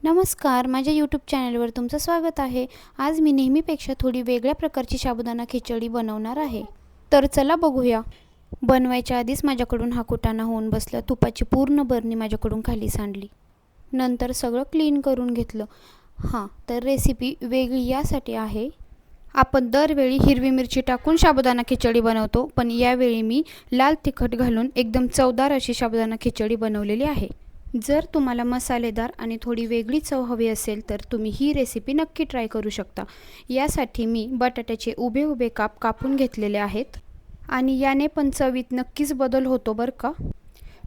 नमस्कार, माझ्या यूट्यूब चॅनलवर तुमचं स्वागत आहे। आज मी नेहमीपेक्षा थोडी वेगळ्या प्रकारची साबुदाणा खिचडी बनवणार आहे। तर चला बघूया। बनवायच्या आधीच माझ्याकडून हा कुटाणा होऊन बसला। तुपाची पूर्ण बरणी माझ्याकडून खाली सांडली। नंतर सगळं क्लीन करून घेतलं। तर रेसिपी वेगळी यासाठी आहे, आपण दरवेळी हिरवी मिरची टाकून साबुदाणा खिचडी बनवतो, पण यावेळी मी लाल तिखट घालून एकदम चवदार अशी साबुदाणा खिचडी बनवलेली आहे। जर तुम्हाला मसालेदार आणि थोडी वेगळी चव हवी असेल तर तुम्ही ही रेसिपी नक्की ट्राय करू शकता। यासाठी मी बटाट्याचे उभे उभे काप कापून घेतलेले आहेत आणि याने पण चवीत नक्कीच बदल होतो बरं का।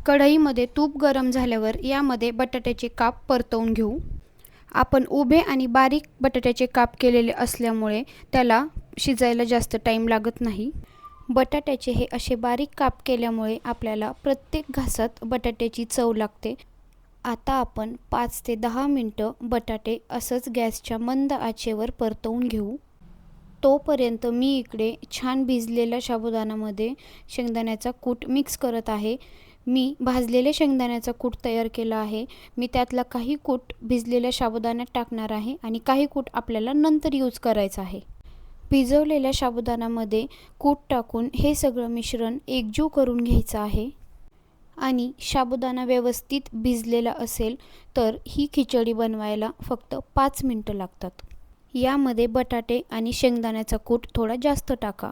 कढईमध्ये तूप गरम झाल्यावर यामध्ये बटाट्याचे काप परतवून घेऊ। आपण उभे आणि बारीक बटाट्याचे काप केलेले असल्यामुळे त्याला शिजायला जास्त टाइम लागत नाही। बटाट्याचे हे असे बारीक काप केल्यामुळे आपल्याला प्रत्येक घासात बटाट्याची चव लागते। आता आपण 5 ते 10 मिनिटं बटाटे असंच गॅसच्या मंद आचेवर परतवून घेऊ। तोपर्यंत मी इकडे छान भिजलेल्या साबुदाण्यामध्ये शेंगदाण्याचा कूट मिक्स करत आहे। मी भाजलेले शेंगदाण्याचा कूट तयार केला आहे। मी त्यातला काही कूट भिजलेल्या साबुदाण्यात टाकणार आहे आणि काही कूट आपल्याला नंतर यूज करायचा आहे। भिजवलेल्या साबुदाण्यामध्ये कूट टाकून हे सगळं मिश्रण एकजीव करून घ्यायचं आहे आणि साबुदाणा व्यवस्थित भिजलेला असेल तर ही खिचडी बनवायला फक्त 5 मिनिटं लागतात। यामध्ये बटाटे आणि शेंगदाण्याचा कूट थोडा जास्त टाका।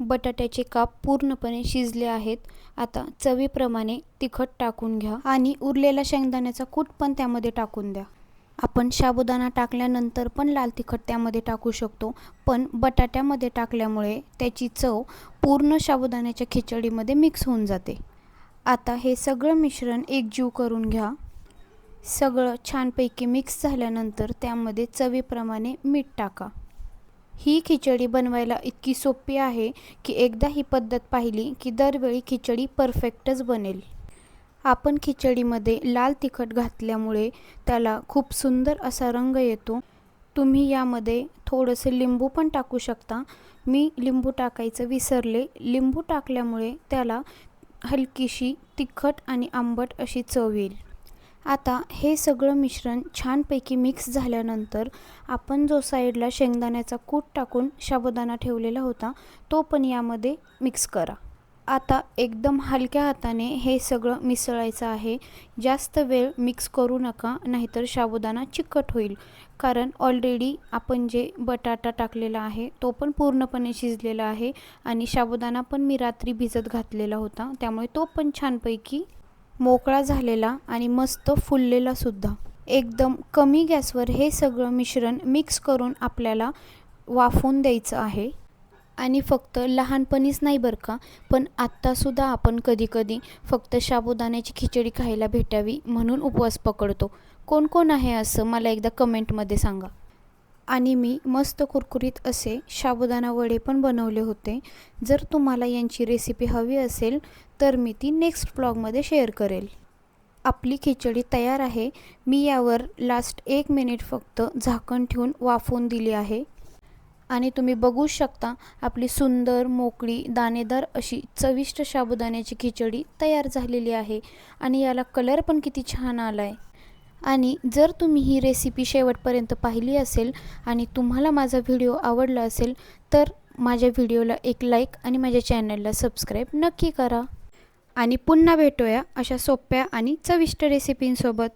बटाट्याचे काप पूर्णपणे शिजले आहेत। आता चवीप्रमाणे तिखट टाकून घ्या आणि उरलेला शेंगदाण्याचा कूट पण त्यामध्ये टाकून द्या। आपण साबुदाणा टाकल्यानंतर पण लाल तिखट त्यामध्ये टाकू शकतो, पण बटाट्यामध्ये टाकल्यामुळे त्याची चव पूर्ण साबुदाण्याच्या खिचडीमध्ये मिक्स होऊन जाते। आता हे सगळं मिश्रण एकजीव करून घ्या। सगळं छानपैकी मिक्स झाल्यानंतर त्यामध्ये चवीप्रमाणे मीठ टाका। ही खिचडी बनवायला इतकी सोपी आहे की एकदा ही पद्धत पाहिली की दरवेळी खिचडी परफेक्टच बनेल। आपण खिचडीमध्ये लाल तिखट घातल्यामुळे त्याला खूप सुंदर असा रंग येतो। तुम्ही यामध्ये थोडंसं लिंबू पण टाकू शकता। मी लिंबू टाकायचं विसरले। लिंबू टाकल्यामुळे त्याला हलकीशी तिखट आणि आंबट अशी चव येईल। आता हे सगळं मिश्रण छानपैकी मिक्स झाल्यानंतर आपण जो साईडला शेंगदाण्याचा कूट टाकून साबुदाणा ठेवलेला होता तो पण यामध्ये मिक्स करा। आता एकदम हलक्या हाताने हे सगळं मिसळायचं आहे। जास्त वेळ मिक्स करू नका, नाहीतर साबुदाणा चिकट होईल। कारण ऑलरेडी आपण जे बटाटा टाकलेला आहे तो पण पूर्णपणे शिजलेला आहे आणि साबुदाणा पण मी रात्री भिजत घातलेला होता, त्यामुळे तो पण छानपैकी मोकळा झालेला आणि मस्त फुललेला सुद्धा। एकदम कमी गॅसवर हे सगळं मिश्रण मिक्स करून आपल्याला वाफवून द्यायचं आहे। आणि फक्त लहानपणीच नाही बरं का, पण आत्तासुद्धा आपण कधीकधी फक्त साबुदाण्याची खिचडी खायला भेटावी म्हणून उपवास पकडतो। कोण कोण आहे असं मला एकदा कमेंटमध्ये सांगा। आणि मी मस्त कुरकुरीत असे साबुदाणा वडे पण बनवले होते। जर तुम्हाला यांची रेसिपी हवी असेल तर मी ती नेक्स्ट व्लॉगमध्ये शेअर करेल। आपली खिचडी तयार आहे। मी यावर लास्ट 1 मिनिट फक्त झाकण ठेवून वाफवून दिली आहे आणि तुम्ही बघू शकता आपली सुंदर मोकळी दाणेदार अशी चविष्ट साबुदाण्याची खिचडी तयार झालेली आहे आणि याला कलर पण किती छान आलाय। आणि जर तुम्ही ही रेसिपी शेवटपर्यंत पाहिली असेल आणि तुम्हाला माझा व्हिडिओ आवडला असेल तर माझ्या व्हिडिओला एक लाईक आणि माझ्या चॅनलला सबस्क्राईब नक्की करा। आणि पुन्हा भेटूया अशा सोप्या आणि चविष्ट रेसिपींसोबत।